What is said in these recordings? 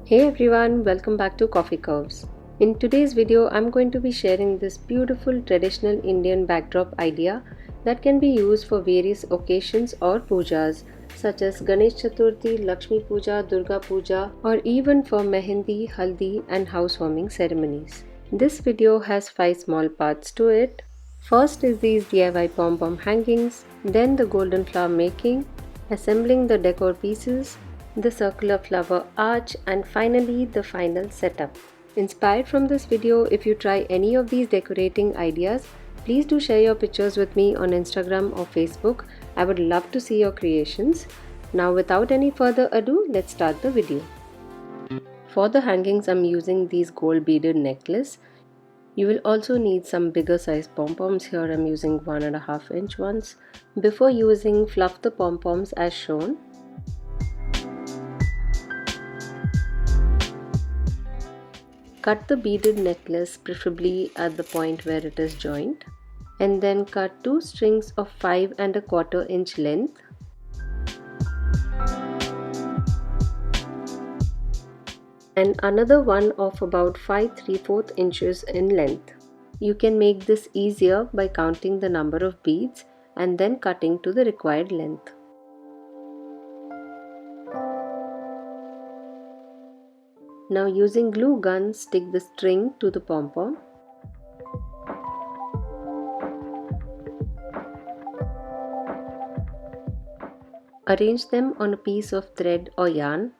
Hey everyone, welcome back to Coffee Curves. In today's video, I'm going to be sharing this beautiful traditional Indian backdrop idea that can be used for various occasions or pujas such as Ganesh Chaturthi, Lakshmi Pooja, Durga Pooja, or even for Mehendi, Haldi and housewarming ceremonies. This video has 5 small parts to it. First is these DIY pom-pom hangings, then the golden flower making, assembling the decor pieces, the circular flower arch, and finally the final setup. Inspired from this video, if you try any of these decorating ideas, please do share your pictures with me on Instagram or Facebook. I would love to see your creations. Now without any further ado, let's start the video. For the hangings, I'm using these gold beaded necklace. You will also need some bigger size pom-poms. Here I'm using 1.5 inch ones. Before using, fluff the pom-poms as shown. Cut the beaded necklace preferably at the point where it is joined, and then cut 2 strings of 5.25 inch length. And another one of about 5 3/4 inches in length. You can make this easier by counting the number of beads and then cutting to the required length. Now using glue gun, stick the string to the pom-pom. Arrange them on a piece of thread or yarn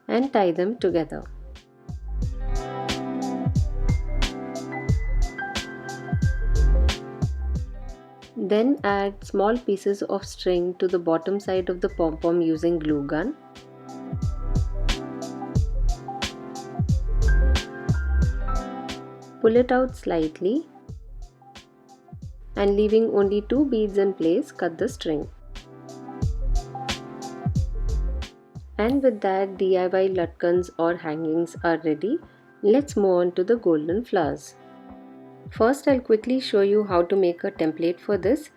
and tie them together. Then add small pieces of string to the bottom side of the pom-pom using glue gun. Pull it out slightly and leaving only 2 beads in place, cut the string. And with that, DIY latkans or hangings are ready. Let's move on to the golden flowers. First, I'll quickly show you how to make a template for this.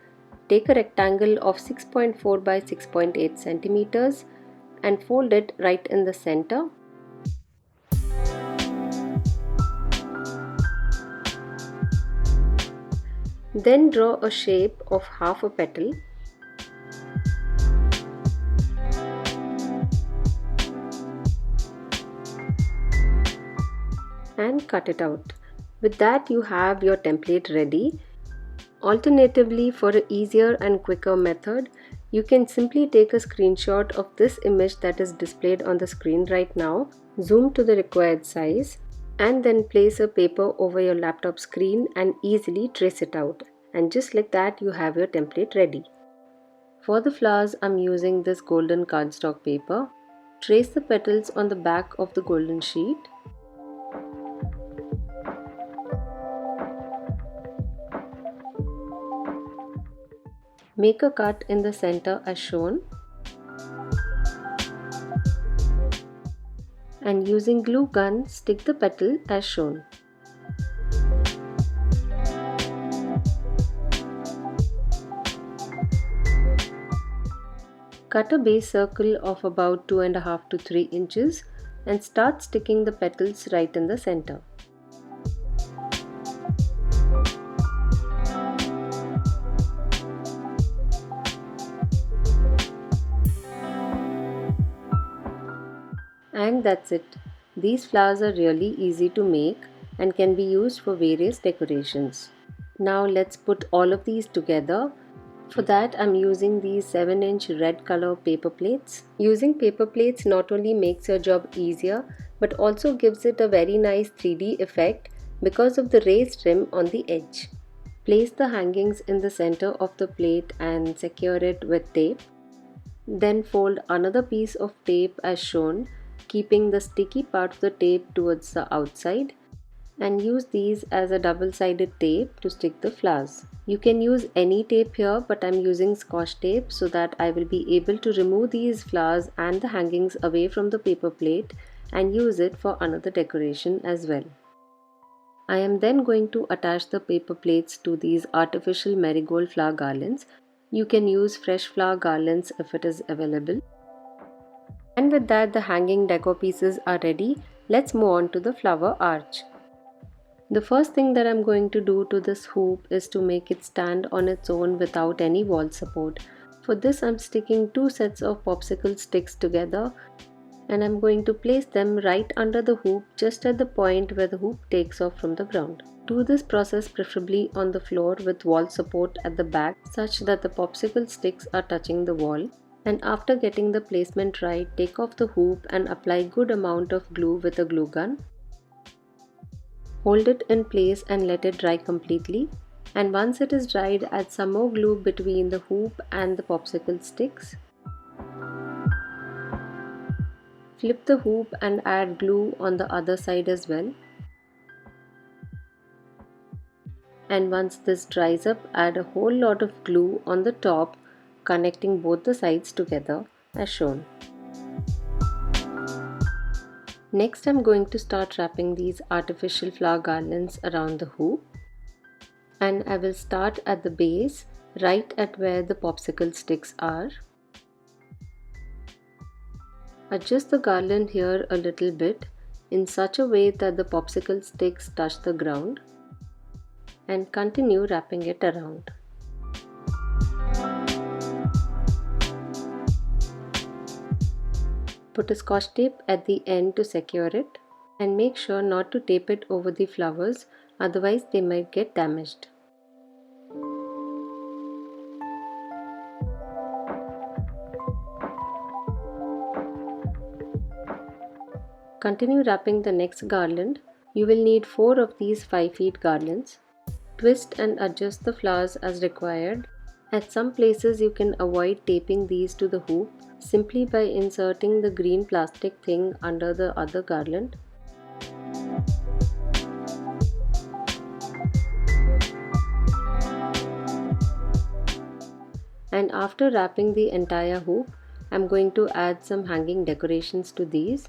Take a rectangle of 6.4 by 6.8 centimeters and fold it right in the center. Then draw a shape of half a petal. And cut it out. With that, you have your template ready. Alternatively, for an easier and quicker method, you can simply take a screenshot of this image that is displayed on the screen right now, zoom to the required size, and then place a paper over your laptop screen and easily trace it out. And just like that, you have your template ready. For the flowers, I'm using this golden cardstock paper. Trace the petals on the back of the golden sheet. Make a cut in the center as shown. And using glue gun, stick the petal as shown. Cut a base circle of about 2.5 to 3 inches and start sticking the petals right in the center. And that's it. These flowers are really easy to make and can be used for various decorations. Now let's put all of these together. For that, I'm using these 7-inch red color paper plates. Using paper plates not only makes your job easier but also gives it a very nice 3D effect because of the raised rim on the edge. Place the hangings in the center of the plate and secure it with tape. Then fold another piece of tape as shown, keeping the sticky part of the tape towards the outside, and use these as a double-sided tape to stick the flowers. You can use any tape here, but I'm using Scotch tape so that I will be able to remove these flowers and the hangings away from the paper plate and use it for another decoration as well. I am then going to attach the paper plates to these artificial marigold flower garlands. You can use fresh flower garlands if it is available. And with that, the hanging decor pieces are ready. Let's move on to the flower arch. The first thing that I'm going to do to this hoop is to make it stand on its own without any wall support. For this, I'm sticking two sets of popsicle sticks together, and I'm going to place them right under the hoop, just at the point where the hoop takes off from the ground. Do this process preferably on the floor with wall support at the back, such that the popsicle sticks are touching the wall. And after getting the placement right, take off the hoop and apply good amount of glue with a glue gun. Hold it in place and let it dry completely. And once it is dried, add some more glue between the hoop and the popsicle sticks. Flip the hoop and add glue on the other side as well. And once this dries up, add a whole lot of glue on the top, connecting both the sides together as shown. Next, I'm going to start wrapping these artificial flower garlands around the hoop. And I will start at the base, right at where the popsicle sticks are. Adjust the garland here a little bit in such a way that the popsicle sticks touch the ground, and continue wrapping it around. Put a scotch tape at the end to secure it, and make sure not to tape it over the flowers, otherwise they might get damaged. Continue wrapping the next garland. You will need 4 of these 5 feet garlands. Twist and adjust the flowers as required. At some places you can avoid taping these to the hoop simply by inserting the green plastic thing under the other garland. And after wrapping the entire hoop, I am going to add some hanging decorations to these.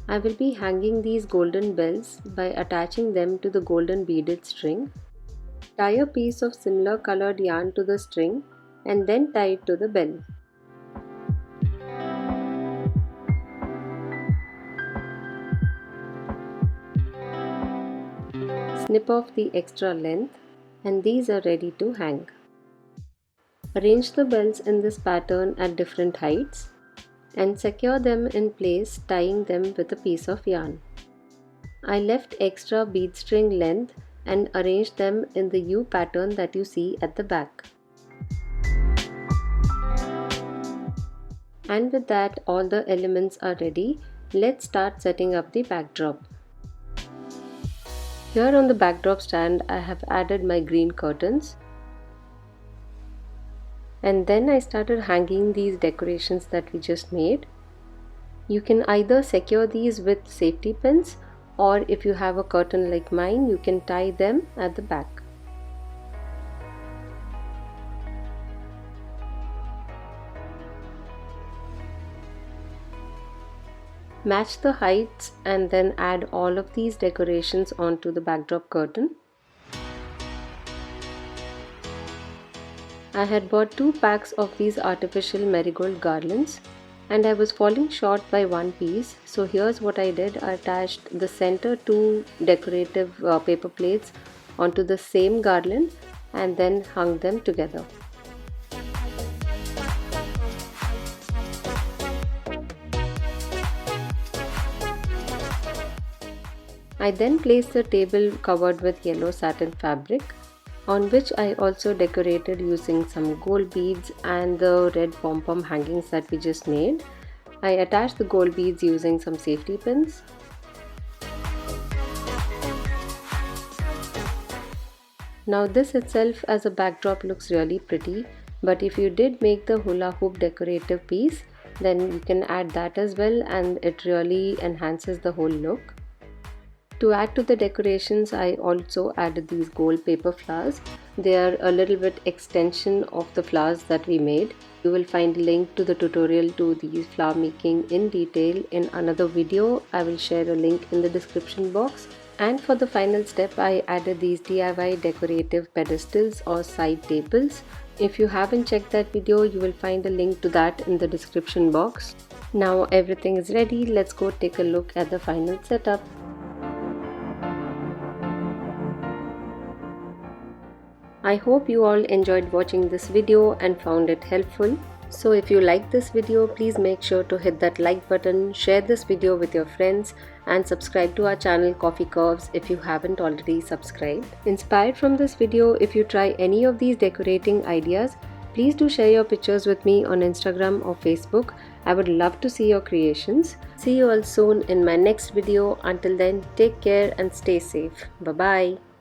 I will be hanging these golden bells by attaching them to the golden beaded string. Tie a piece of similar colored yarn to the string and then tie it to the bell. Snip off the extra length, and these are ready to hang. Arrange the bells in this pattern at different heights and secure them in place, tying them with a piece of yarn. I left extra bead string length and arranged them in the U pattern that you see at the back. And with that, all the elements are ready. Let's start setting up the backdrop. Here on the backdrop stand, I have added my green curtains. And then I started hanging these decorations that we just made. You can either secure these with safety pins, or if you have a curtain like mine, you can tie them at the back. Match the heights and then add all of these decorations onto the backdrop curtain. I had bought 2 packs of these artificial marigold garlands and I was falling short by one piece, so here's what I did. I attached the center 2 decorative paper plates onto the same garland and then hung them together. I then placed the table covered with yellow satin fabric, on which I also decorated using some gold beads and the red pom-pom hangings that we just made. I attached the gold beads using some safety pins. Now this itself as a backdrop looks really pretty, but if you did make the hula hoop decorative piece, then you can add that as well and it really enhances the whole look. To add to the decorations, I also added these gold paper flowers. They are a little bit extension of the flowers that we made. You will find a link to the tutorial to these flower making in detail in another video. I will share a link in the description box. And for the final step, I added these DIY decorative pedestals or side tables. If you haven't checked that video, you will find a link to that in the description box. Now everything is ready, let's go take a look at the final setup. I hope you all enjoyed watching this video and found it helpful. So if you like this video, please make sure to hit that like button, share this video with your friends and subscribe to our channel Coffee Curves if you haven't already subscribed. Inspired from this video, if you try any of these decorating ideas, please do share your pictures with me on Instagram or Facebook. I would love to see your creations. See you all soon in my next video. Until then, take care and stay safe. Bye bye.